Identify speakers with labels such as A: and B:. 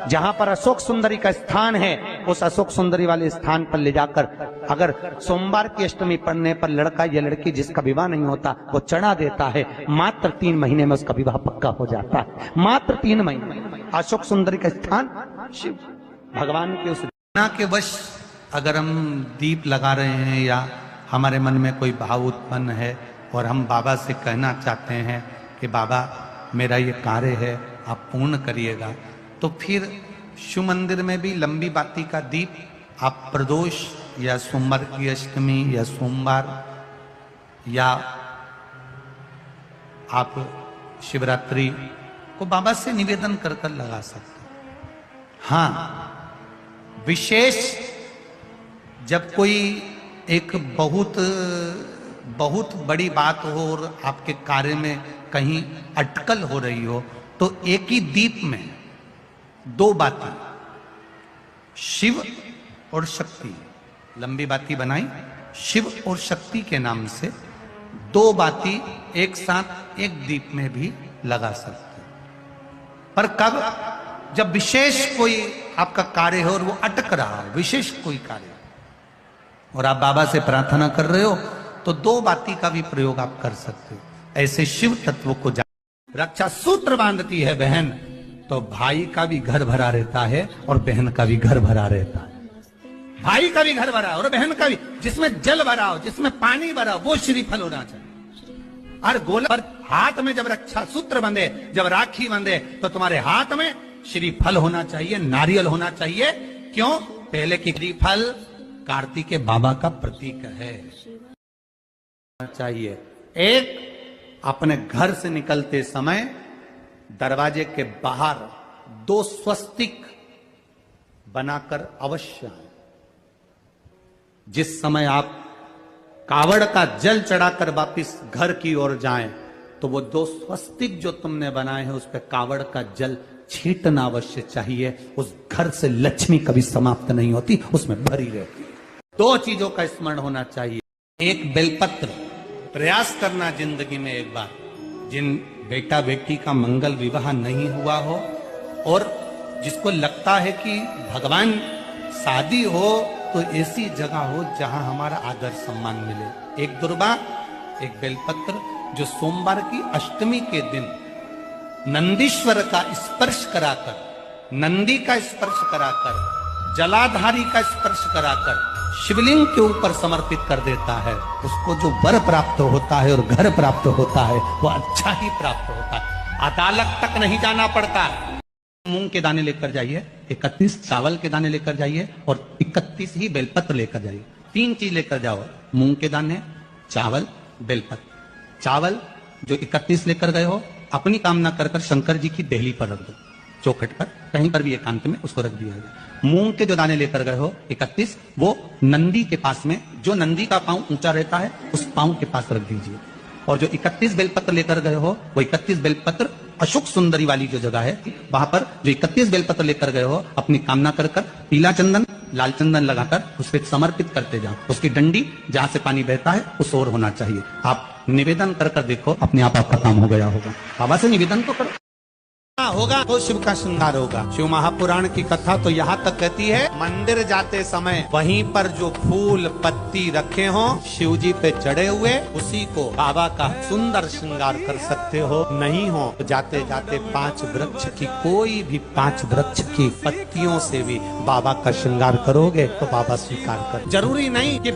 A: जहां पर अशोक सुंदरी का स्थान है, उस अशोक सुंदरी वाले स्थान पर ले जाकर अगर सोमवार की अष्टमी पढ़ने पर लड़का या लड़की जिसका विवाह नहीं होता वो चढ़ा देता है, मात्र 3 महीने में उसका विवाह पक्का हो जाता है। मात्र 3 महीने। अशोक सुंदरी का स्थान शिव भगवान के उस के वश अगर हम दीप लगा रहे हैं या हमारे मन में कोई भाव उत्पन्न है और हम बाबा से कहना चाहते हैं कि बाबा मेरा ये कार्य है आप पूर्ण करिएगा, तो फिर शिव मंदिर में भी लंबी बाती का दीप आप प्रदोष या सोमवार की अष्टमी या सोमवार या आप शिवरात्रि को बाबा से निवेदन कर कर लगा सकते हैं। हाँ, विशेष जब कोई एक बहुत बड़ी बात हो और आपके कार्य में कहीं अटकल हो रही हो, तो एक ही दीप में 2 बाती शिव और शक्ति, लंबी बाती बनाई शिव और शक्ति के नाम से 2 बाती एक साथ एक दीप में भी लगा सकते हैं। पर कब? जब विशेष कोई आपका कार्य हो और वो अटक रहा हो, विशेष कोई कार्य और आप बाबा से प्रार्थना कर रहे हो, तो 2 बाती का भी प्रयोग आप कर सकते हो। ऐसे शिव तत्व को रक्षा सूत्र बांधती है बहन, तो भाई का भी घर भरा रहता है और बहन का भी घर भरा रहता है। भाई का भी घर भरा और बहन का भी, जिसमें जल भरा हो, जिसमें पानी भरा हो, वो श्रीफल होना चाहिए। और गोला पर हाथ में जब रक्षा सूत्र बंधे, जब राखी बंधे, तो तुम्हारे हाथ में श्रीफल होना चाहिए, नारियल होना चाहिए। क्यों? पहले की श्रीफल कार्तिक बाबा का प्रतीक है चाहिए। एक, अपने घर से निकलते समय दरवाजे के बाहर 2 स्वस्तिक बनाकर अवश्य, जिस समय आप कावड़ का जल चढ़ाकर वापिस घर की ओर जाएं, तो वो 2 स्वस्तिक जो तुमने बनाए हैं उस पर कावड़ का जल छींटना अवश्य चाहिए। उस घर से लक्ष्मी कभी समाप्त नहीं होती, उसमें भरी रहती है। 2 चीजों का स्मरण होना चाहिए। एक, बेलपत्र प्रयास करना जिंदगी में एक बार, जिन बेटा बेटी का मंगल विवाह नहीं हुआ हो और जिसको लगता है कि भगवान शादी हो तो ऐसी जगह हो जहां हमारा आदर सम्मान मिले। एक दुर्बा, एक बेलपत्र, जो सोमवार की अष्टमी के दिन नंदीश्वर का स्पर्श कराकर, नंदी का स्पर्श कराकर, जलाधारी का स्पर्श कराकर शिवलिंग के ऊपर समर्पित कर देता है, उसको जो वर प्राप्त होता है और घर प्राप्त होता है वो अच्छा ही प्राप्त होता है। अदालत तक नहीं जाना पड़ता। मूंग के दाने लेकर जाइए, 31 चावल के दाने लेकर जाइए और 31 ही बेलपत्र लेकर जाइए। 3 चीज लेकर जाओ, मूंग के दाने, चावल, बेलपत्र। चावल जो 31 लेकर गए हो, अपनी कामना कर कर शंकर जी की देहली पर रख दो, चौखट पर, कहीं पर भी एकांत में उसको रख दिया गया। मूंग के जो दाने लेकर गए हो 31, वो नंदी के पास में, जो नंदी का पांव ऊंचा रहता है उस पांव के पास रख दीजिए। और जो 31 बेलपत्र लेकर गए हो, वो 31 बेलपत्र अशोक सुंदरी वाली जो जगह है वहां पर जो 31 बेलपत्र लेकर गए हो, अपनी कामना कर कर पीला चंदन, लाल चंदन लगाकर उस पर समर्पित करते जाओ। उसकी डंडी जहां से पानी बहता है उस ओर होना चाहिए। आप निवेदन कर कर देखो, अपने आप आपका काम हो गया होगा। बाबा से निवेदन तो करो, होगा तो शिव का श्रृंगार होगा। शिव महापुराण की कथा तो यहाँ तक कहती है, मंदिर जाते समय वहीं पर जो फूल पत्ती रखे हों शिव जी पे चढ़े हुए, उसी को बाबा का सुंदर श्रृंगार कर सकते हो। नहीं हो तो जाते जाते 5 वृक्ष की, कोई भी 5 वृक्ष की पत्तियों से भी बाबा का श्रृंगार करोगे तो बाबा स्वीकार कर। जरूरी नहीं कि